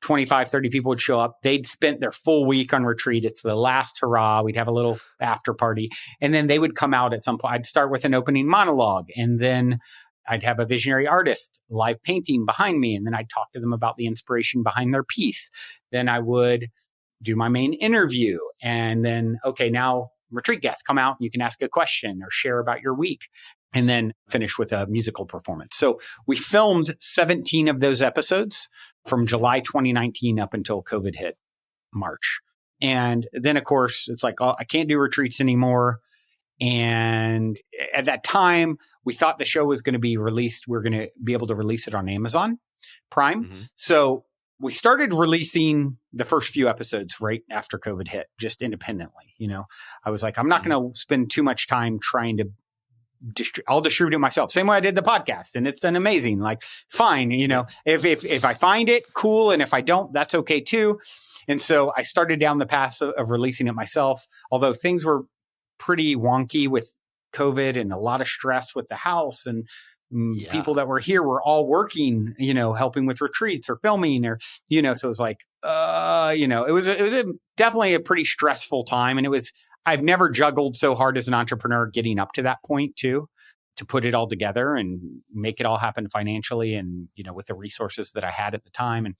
25, 30 people would show up. They'd spent their full week on retreat. It's the last hurrah. We'd have a little after party. And then they would come out at some point. I'd start with an opening monologue, and then I'd have a visionary artist live painting behind me. And then I'd talk to them about the inspiration behind their piece. Then I would do my main interview. And then, okay, now retreat guests come out. You can ask a question or share about your week, and then finish with a musical performance. So we filmed 17 of those episodes from July 2019 up until COVID hit March. And then, of course, it's like, oh, I can't do retreats anymore. And at that time, we thought the show was going to be released. We're going to be able to release it on Amazon Prime. Mm-hmm. So we started releasing the first few episodes right after COVID hit, just independently. I was like, I'm not going to spend too much time trying to I'll distribute it myself. Same way I did the podcast, and it's done amazing. Like, fine, if I find it, cool. And if I don't, that's okay too. And so I started down the path of releasing it myself, although things were pretty wonky with COVID and a lot of stress with the house, and people that were here were all working, helping with retreats or filming or, so it was like, it was definitely a pretty stressful time. And I've never juggled so hard as an entrepreneur getting up to that point too, to put it all together and make it all happen financially and, with the resources that I had at the time. And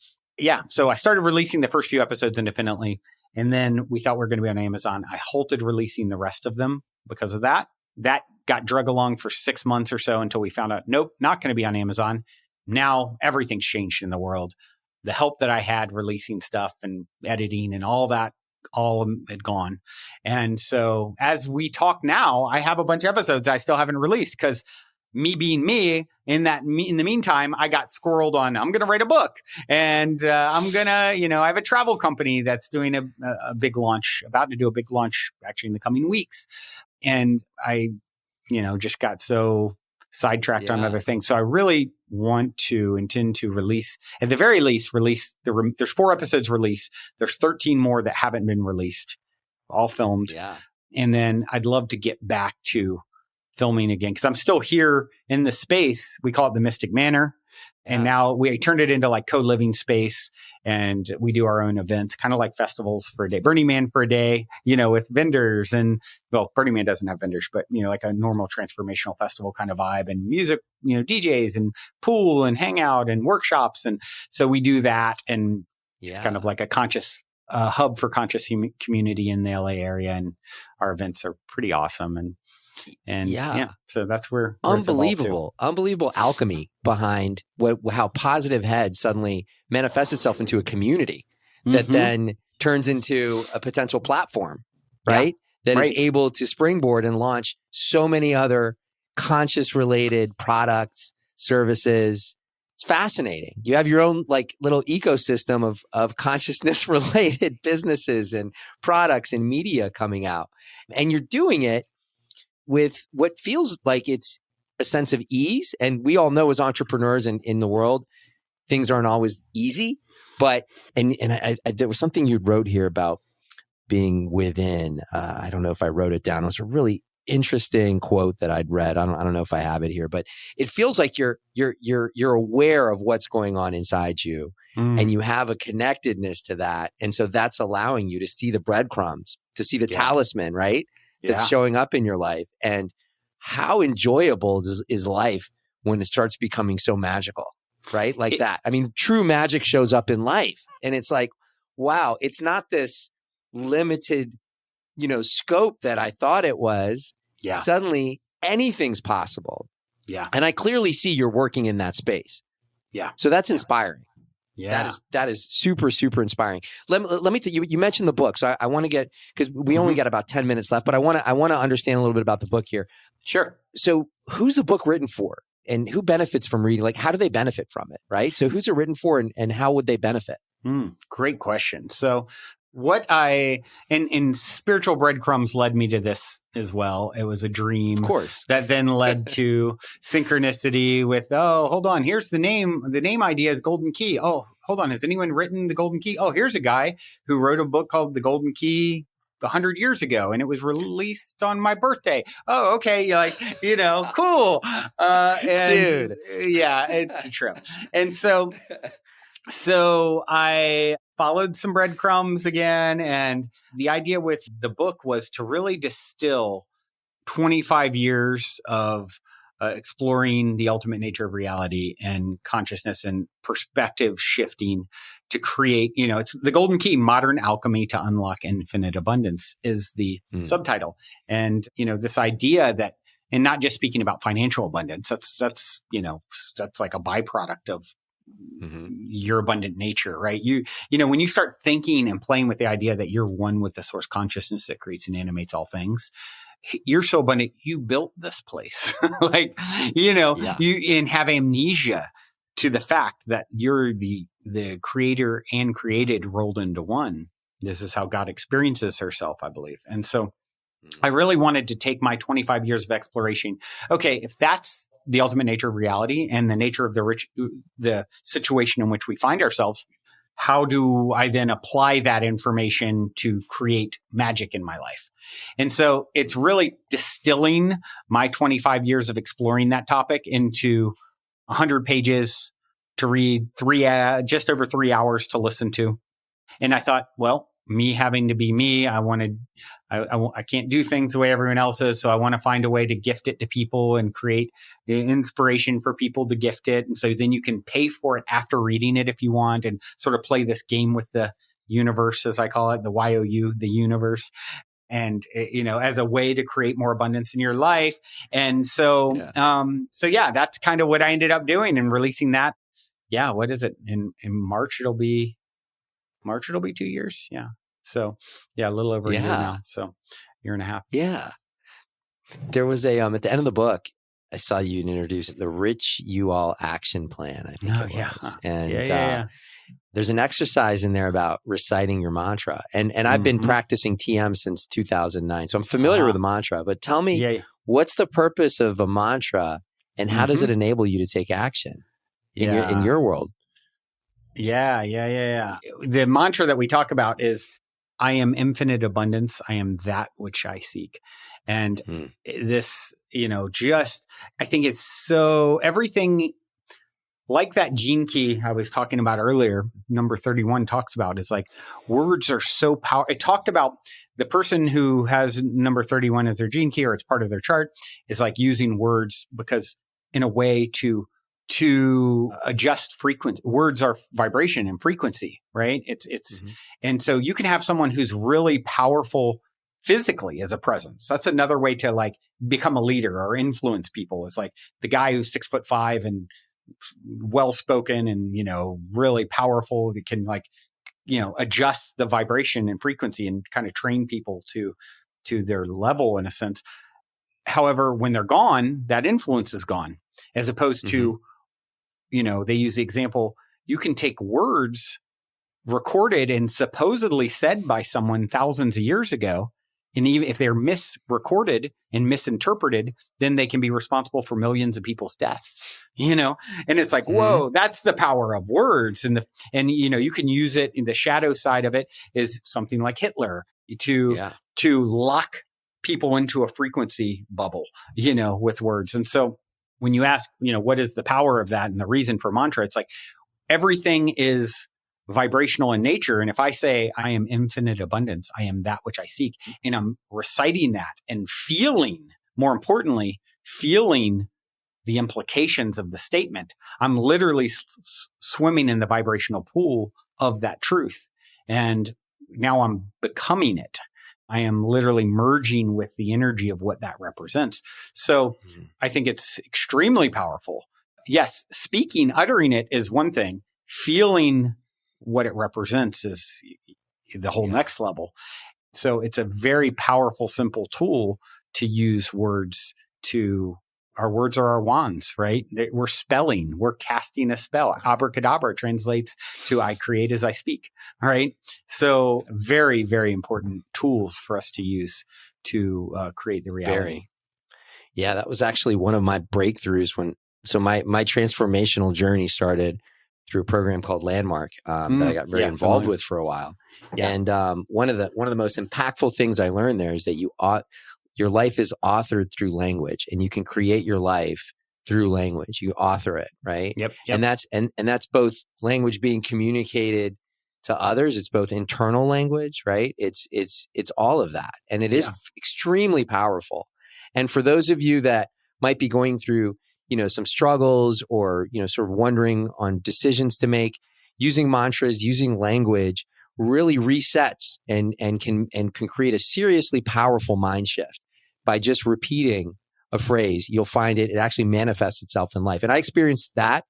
so I started releasing the first few episodes independently, and then we thought we were going to be on Amazon. I halted releasing the rest of them because of that. That got drug along for 6 months or so until we found out, nope, not going to be on Amazon. Now everything's changed in the world. The help that I had releasing stuff and editing and all that, all had gone. And so as we talk now, I have a bunch of episodes I still haven't released because me being me, in the meantime, I got squirreled on, I'm going to write a book, and I'm going to, I have a travel company that's doing a big launch, about to do a big launch actually in the coming weeks. And I, just got so sidetracked on other things. So I really intend to release, at the very least, there's 4 episodes released. There's 13 more that haven't been released, all filmed. Yeah. And then I'd love to get back to filming again, because I'm still here in the space. We call it the Mystic Manor. And now we turned it into like co-living space, and we do our own events, kind of like festivals for a day, Burning Man for a day, with vendors and, well, Burning Man doesn't have vendors, but, like a normal transformational festival kind of vibe, and music, DJs and pool and hangout and workshops. And so we do that. And it's kind of like a conscious hub for conscious community in the LA area. And our events are pretty awesome. And so that's where unbelievable alchemy behind how Positive Head suddenly manifests itself into a community that then turns into a potential platform, right? That is able to springboard and launch so many other conscious related products, services. It's fascinating. You have your own like little ecosystem of consciousness related businesses and products and media coming out, and you're doing it with what feels like it's a sense of ease. And we all know as entrepreneurs in the world, things aren't always easy. But, and there was something you wrote here about being within. I don't know if I wrote it down. It was a really interesting quote that I'd read. I don't know if I have it here, but it feels like you're aware of what's going on inside you, and you have a connectedness to that. And so that's allowing you to see the breadcrumbs, to see the talisman, right? That's showing up in your life. And how enjoyable is life when it starts becoming so magical, right? Like that. I mean, true magic shows up in life, and it's like, wow, it's not this limited, scope that I thought it was. Yeah. Suddenly anything's possible. Yeah. And I clearly see you're working in that space. Yeah. So that's inspiring. Yeah. That is super, super inspiring. Let me tell you, you mentioned the book. So I want to get, because we only got about 10 minutes left, but I want to understand a little bit about the book here. Sure. So who's the book written for, and who benefits from reading? Like, how do they benefit from it? Right. So who's it written for, and how would they benefit? Great question. So what in spiritual breadcrumbs led me to this as well. It was a dream, of course, that then led to synchronicity with, oh, hold on, here's the name. The name idea is Golden Key. Oh, hold on, has anyone written The Golden Key? Oh, here's a guy who wrote a book called The Golden Key 100 years ago, and it was released on my birthday. Oh, okay. You're like, cool. And dude. Yeah, it's a trip. And so So I followed some breadcrumbs again. And the idea with the book was to really distill 25 years of exploring the ultimate nature of reality and consciousness and perspective shifting to create, it's the golden key, modern alchemy to unlock infinite abundance is the subtitle. And, this idea that, and not just speaking about financial abundance, that's like a byproduct of your abundant nature, right? When you start thinking and playing with the idea that you're one with the source consciousness that creates and animates all things, you're so abundant, you built this place. And have amnesia to the fact that you're the creator and created rolled into one. This is how God experiences herself, I believe. And so I really wanted to take my 25 years of exploration. Okay, if that's the ultimate nature of reality and the nature of the situation in which we find ourselves, how do I then apply that information to create magic in my life? And so it's really distilling my 25 years of exploring that topic into 100 pages to read, just over 3 hours to listen to. And I thought, well, me having to be me, I can't do things the way everyone else is. So I want to find a way to gift it to people and create the inspiration for people to gift it. And so then you can pay for it after reading it if you want, and sort of play this game with the universe, as I call it, the YOU, the universe. And, as a way to create more abundance in your life. And so, that's kind of what I ended up doing and releasing that. Yeah. What is it? In March, it'll be 2 years. Yeah. So a little over a year now. So year and a half. Yeah. There was at the end of the book, I saw you introduce the Rich You All Action Plan, I think it was. And there's an exercise in there about reciting your mantra. And I've been practicing TM since 2009. So I'm familiar with the mantra, but tell me, what's the purpose of a mantra and how does it enable you to take action in your world? Yeah. The mantra that we talk about is, I am infinite abundance. I am that which I seek. And this, I think it's so everything like that gene key I was talking about earlier, number 31 talks about, is like words are so powerful. It talked about the person who has number 31 as their gene key, or it's part of their chart, is like using words because in a way to adjust frequency. Words are vibration and frequency, right? And so you can have someone who's really powerful physically as a presence. That's another way to like become a leader or influence people. It's like the guy who's 6'5" and well-spoken and, really powerful that can adjust the vibration and frequency and kind of train people to their level in a sense. However, when they're gone, that influence is gone, as opposed to, they use the example, you can take words recorded and supposedly said by someone thousands of years ago, and even if they're misrecorded and misinterpreted, then they can be responsible for millions of people's deaths, and it's like, whoa, that's the power of words. And you can use it in the shadow side of it is something like Hitler to lock people into a frequency bubble, with words. And so when you ask, what is the power of that and the reason for mantra, it's like everything is vibrational in nature. And if I say I am infinite abundance, I am that which I seek, and I'm reciting that and feeling, more importantly, feeling the implications of the statement, I'm literally swimming in the vibrational pool of that truth. And now I'm becoming it. I am literally merging with the energy of what that represents. So I think it's extremely powerful. Yes, speaking, uttering it is one thing. Feeling what it represents is the whole next level. So it's a very powerful, simple tool to use words to. Our words are our wands, right? We're spelling, we're casting a spell. Abracadabra translates to I create as I speak, right? So very, very important tools for us to use to create the reality. Yeah, that was actually one of my breakthroughs my transformational journey started through a program called Landmark that I got very involved with for a while. Yeah. And one of the most impactful things I learned there is that your life is authored through language, and you can create your life through language. You author it, right? Yep. And that's both language being communicated to others. It's both internal language, right? It's all of that. And it is extremely powerful. And for those of you that might be going through, some struggles or, sort of wondering on decisions to make, using mantras, using language really resets and can create a seriously powerful mind shift by just repeating a phrase. You'll find it actually manifests itself in life. And I experienced that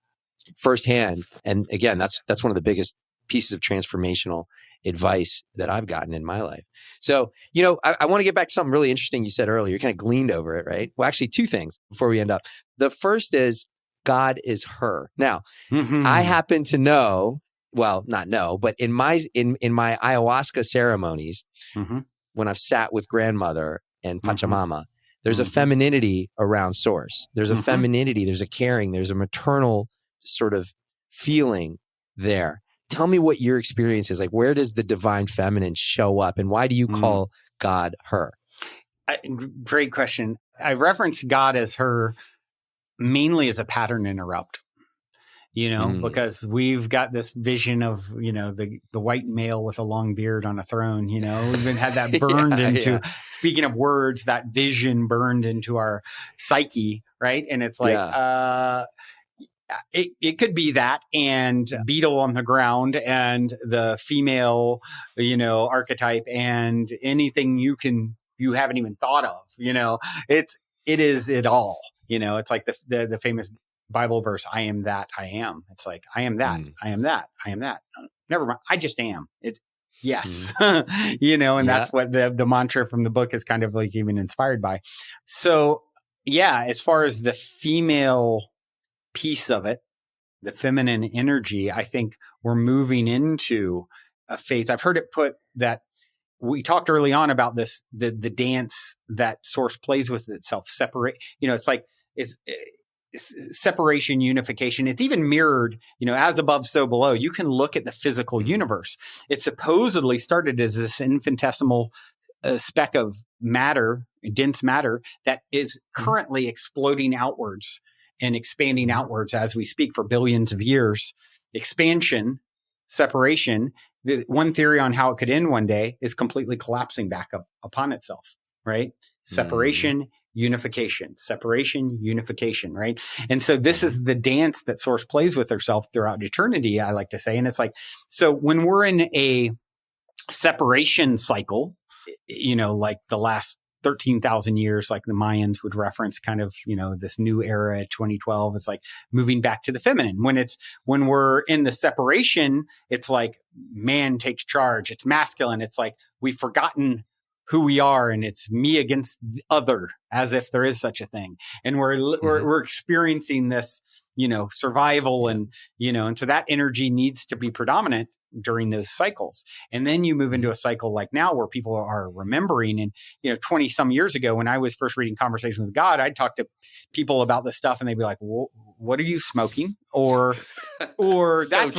firsthand. And again, that's one of the biggest pieces of transformational advice that I've gotten in my life. So, I want to get back to something really interesting you said earlier. You kind of gleaned over it, right? Well, actually, two things before we end up. The first is God is her. Now, I happen to know, well, not know, but in my ayahuasca ceremonies, when I've sat with grandmother and Pachamama, there's a femininity around source. There's a femininity, there's a caring, there's a maternal sort of feeling there. Tell me what your experience is like. Where does the divine feminine show up, and why do you call God her? Great question. I reference God as her mainly as a pattern interrupt, because we've got this vision of, the white male with a long beard on a throne, we've been had that burned into, speaking of words, that vision burned into our psyche. Right. And it's like, it could be that and beetle on the ground and the female, archetype and anything you haven't even thought of, it is it all, it's like the famous Bible verse, I am that I am. It's like, I am that, I am that, I am that. Never mind. I just am. It's yes. And that's what the mantra from the book is kind of like even inspired by. So as far as the female piece of it, the feminine energy, I think we're moving into a phase. I've heard it put that we talked early on about this, the dance that source plays with itself, separate, it's like, it's separation, unification. It's even mirrored, as above, so below. You can look at the physical universe. It supposedly started as this infinitesimal speck of matter, dense matter, that is currently exploding outwards and expanding outwards as we speak for billions of years. Expansion, separation. The one theory on how it could end one day is completely collapsing back up upon itself, right? Separation, unification, separation, unification, right? And so this is the dance that source plays with herself throughout eternity, I like to say. And it's like, so when we're in a separation cycle, like the last 13,000 years, like the Mayans would reference kind of, this new era at 2012, it's like moving back to the feminine. When we're in the separation, it's like man takes charge. It's masculine. It's like we've forgotten who we are and it's me against the other, as if there is such a thing. And we're experiencing this, survival and so that energy needs to be predominant during those cycles. And then you move into a cycle like now where people are remembering. And, 20 some years ago, when I was first reading Conversation with God, I'd talk to people about this stuff and they'd be like, well, what are you smoking? Or that's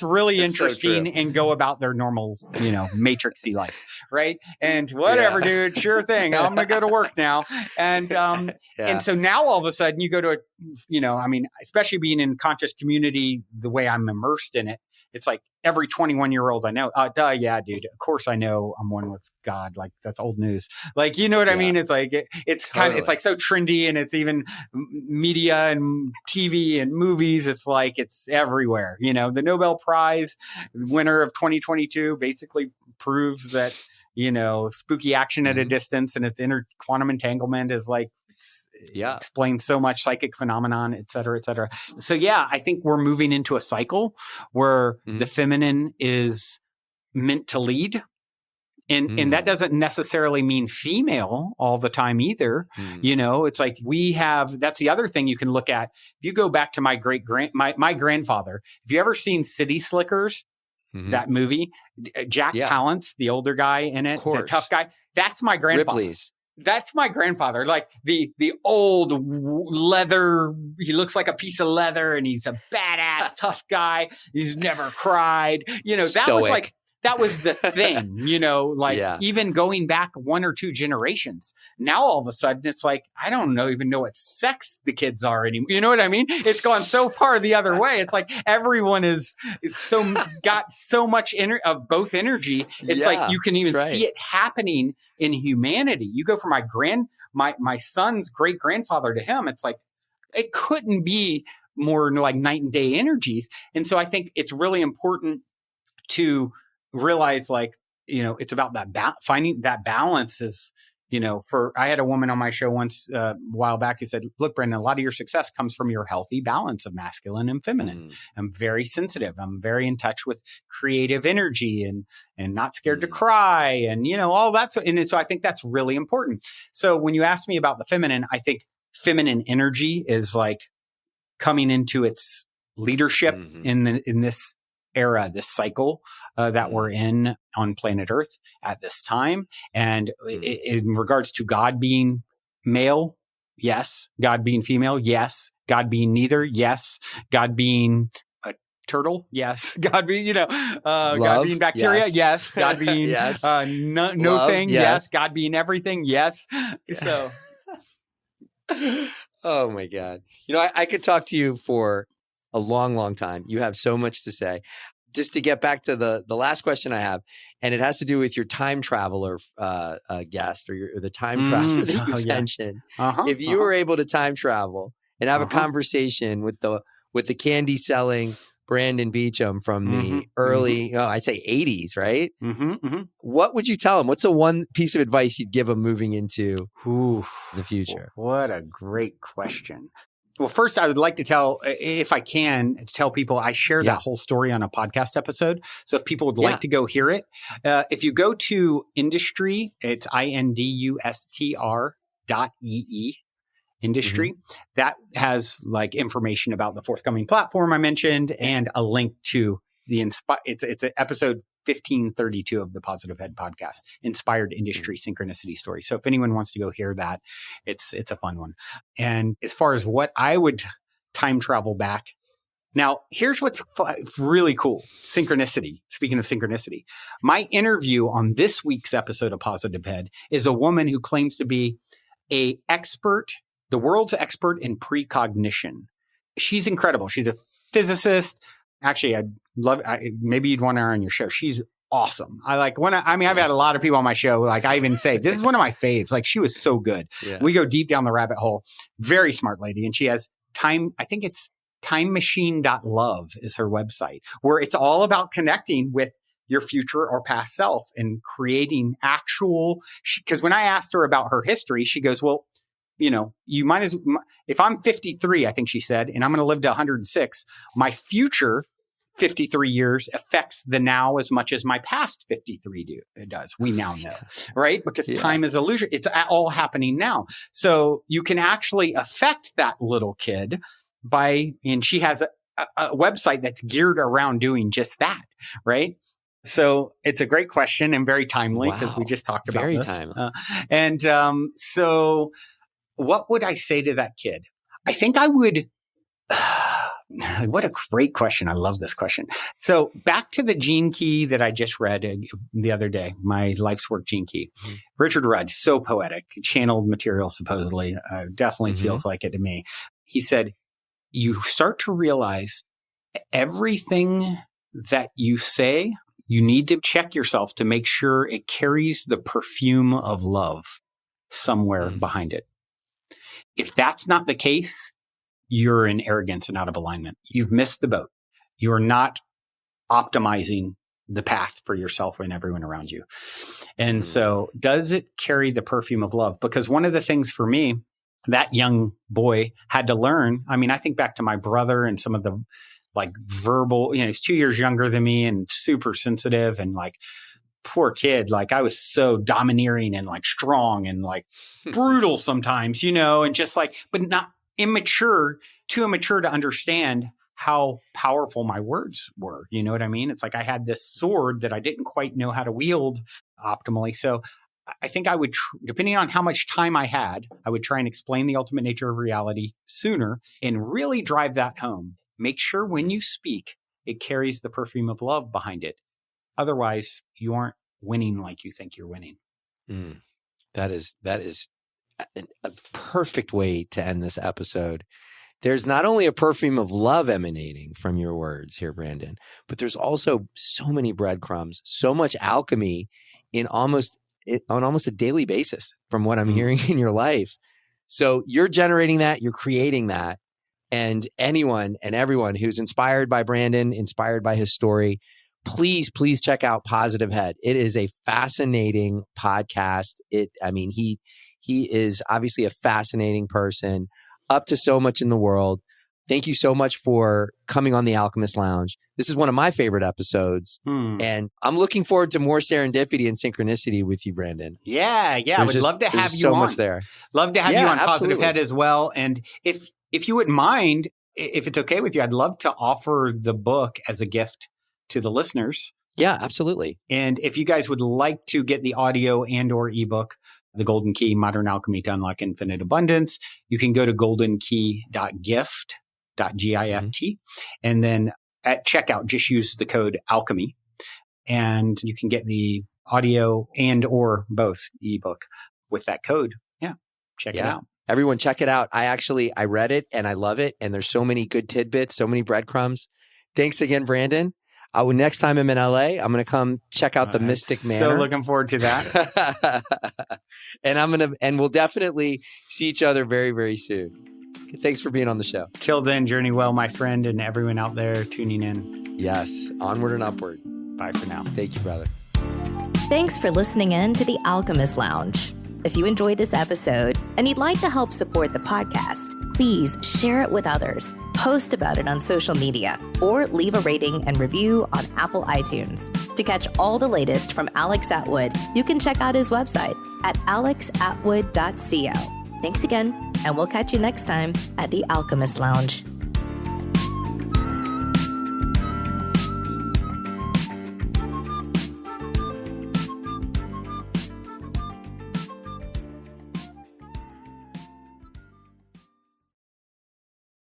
really interesting, and go about their normal, matrixy life. Right. And whatever, dude, sure thing. I'm going to go to work now. And, and so now all of a sudden you go to especially being in conscious community, the way I'm immersed in it, it's like every 21-year-old I know, yeah, dude, of course I know I'm one with God. Like that's old news. Like, you know what I mean? It's like, it's kind of, it's like so trendy, and it's even media and TV and movies. It's like, it's everywhere. The Nobel Prize winner of 2022 basically proves that, spooky action at a distance and its inner quantum entanglement is like, explains so much psychic phenomenon, et cetera, et cetera. So I think we're moving into a cycle where the feminine is meant to lead. And that doesn't necessarily mean female all the time either. It's like that's the other thing you can look at. If you go back to my grandfather, if you ever seen City Slickers, that movie, Jack Palance, the older guy in it, the tough guy, that's my grandfather. Ripley's. That's my grandfather, like the old leather. He looks like a piece of leather, and he's a badass, tough guy. He's never cried. That was like that was the thing, like Yeah. even going back 1 or 2 generations. Now, all of a sudden, it's like, I don't even know what sex the kids are anymore. You know what I mean? It's gone so far the other way. It's like everyone is got so much of both energy. It's like you can even see it happening in humanity. You go from my son's great grandfather to him. It's like, it couldn't be more like night and day energies. And so I think it's really important to realize, like, it's about that finding that balance is, I had a woman on my show once a while back who said, look, Brandon, a lot of your success comes from your healthy balance of masculine and feminine. I'm very sensitive. I'm very in touch with creative energy and not scared to cry and, all that. And so I think that's really important. So when you ask me about the feminine, I think feminine energy is like coming into its leadership in this era, this cycle that we're in on planet Earth at this time. And in regards to God being male, yes. God being female, yes. God being neither, yes. God being a turtle, yes. God being, God being bacteria, yes. God being yes. No Love, thing, yes. God being everything, yes. So. Oh my God. I could talk to you for a long, long time. You have so much to say. Just to get back to the last question I have, and it has to do with your time traveler guest or the time traveler that you mentioned. If you were able to time travel and have a conversation with the candy selling Brandon Beachum from the early, I'd say 80s, right? What would you tell him? What's the one piece of advice you'd give him moving into the future? What a great question. Well, first, I would like to tell, if I can, tell people I share that whole story on a podcast episode. So if people would like to go hear it, if you go to Industry, it's industr.ee, Industry, that has like information about the forthcoming platform I mentioned and a link to the it's an episode 1532 of the Positive Head podcast, Inspired Industry Synchronicity Story. So if anyone wants to go hear that, it's a fun one. And as far as what I would time travel back, now here's what's really cool. Synchronicity. Speaking of synchronicity, my interview on this week's episode of Positive Head is a woman who claims to be the world's expert in precognition. She's incredible. She's a physicist. Actually, maybe you'd want her on your show. She's awesome. I've had a lot of people on my show. Like, I even say, this is one of my faves. Like, she was so good. Yeah. We go deep down the rabbit hole. Very smart lady. And she has I think it's timemachine.love is her website, where it's all about connecting with your future or past self and creating because when I asked her about her history, she goes, well, you might if I'm 53, I think she said, and I'm going to live to 106, my future 53 years affects the now as much as my past 53 does. We now know, right? Because time is illusion. It's all happening now. So you can actually affect that little kid and she has a website that's geared around doing just that, right? So it's a great question and very timely because we just talked about this. Very timely. So what would I say to that kid? I think I would. What a great question. I love this question. So back to the gene key that I just read the other day, my life's work gene key. Richard Rudd, so poetic, channeled material, supposedly. Definitely feels like it to me. He said, you start to realize everything that you say, you need to check yourself to make sure it carries the perfume of love somewhere behind it. If that's not the case, you're in arrogance and out of alignment. You've missed the boat. You're not optimizing the path for yourself and everyone around you. And so does it carry the perfume of love? Because one of the things for me, that young boy had to learn, I think back to my brother and some of the like verbal, he's 2 years younger than me and super sensitive and like, poor kid. Like, I was so domineering and like strong and like brutal sometimes, and just like, but not too immature to understand how powerful my words were. You know what I mean? It's like I had this sword that I didn't quite know how to wield optimally. So I think I would, depending on how much time I had, I would try and explain the ultimate nature of reality sooner and really drive that home. Make sure when you speak, it carries the perfume of love behind it. Otherwise, you aren't winning like you think you're winning. That is a perfect way to end this episode. There's not only a perfume of love emanating from your words here, Brandon, but there's also so many breadcrumbs, so much alchemy on almost a daily basis from what I'm hearing in your life. So you're generating that, you're creating that. And anyone and everyone who's inspired by Brandon, inspired by his story, please check out Positive Head. It is a fascinating podcast. He is obviously a fascinating person, up to so much in the world. Thank you so much for coming on the Alchemist Lounge. This is one of my favorite episodes. And I'm looking forward to more serendipity and synchronicity with you, Brandon. Yeah. I would love to have you so on. much there. Love to have you on absolutely. Positive Head as well. And if you wouldn't mind, if it's okay with you, I'd love to offer the book as a gift to the listeners. Yeah, absolutely. And if you guys would like to get the audio and or ebook, The Golden Key, Modern Alchemy to Unlock Infinite Abundance, you can go to goldenkey.gift. And then at checkout, just use the code alchemy and you can get the audio and or both ebook with that code. Check it out. Everyone check it out. I read it and I love it. And there's so many good tidbits, so many breadcrumbs. Thanks again, Brandon. Next time I'm in LA, I'm going to come check out the Mystic Manor. So looking forward to that. And we'll definitely see each other very, very soon. Thanks for being on the show. Till then, journey well, my friend, and everyone out there tuning in. Yes. Onward and upward. Bye for now. Thank you, brother. Thanks for listening in to the Alchemist Lounge. If you enjoyed this episode and you'd like to help support the podcast, please share it with others, post about it on social media, or leave a rating and review on Apple iTunes. To catch all the latest from Alex Atwood, you can check out his website at alexatwood.co. Thanks again, and we'll catch you next time at the Alchemist Lounge.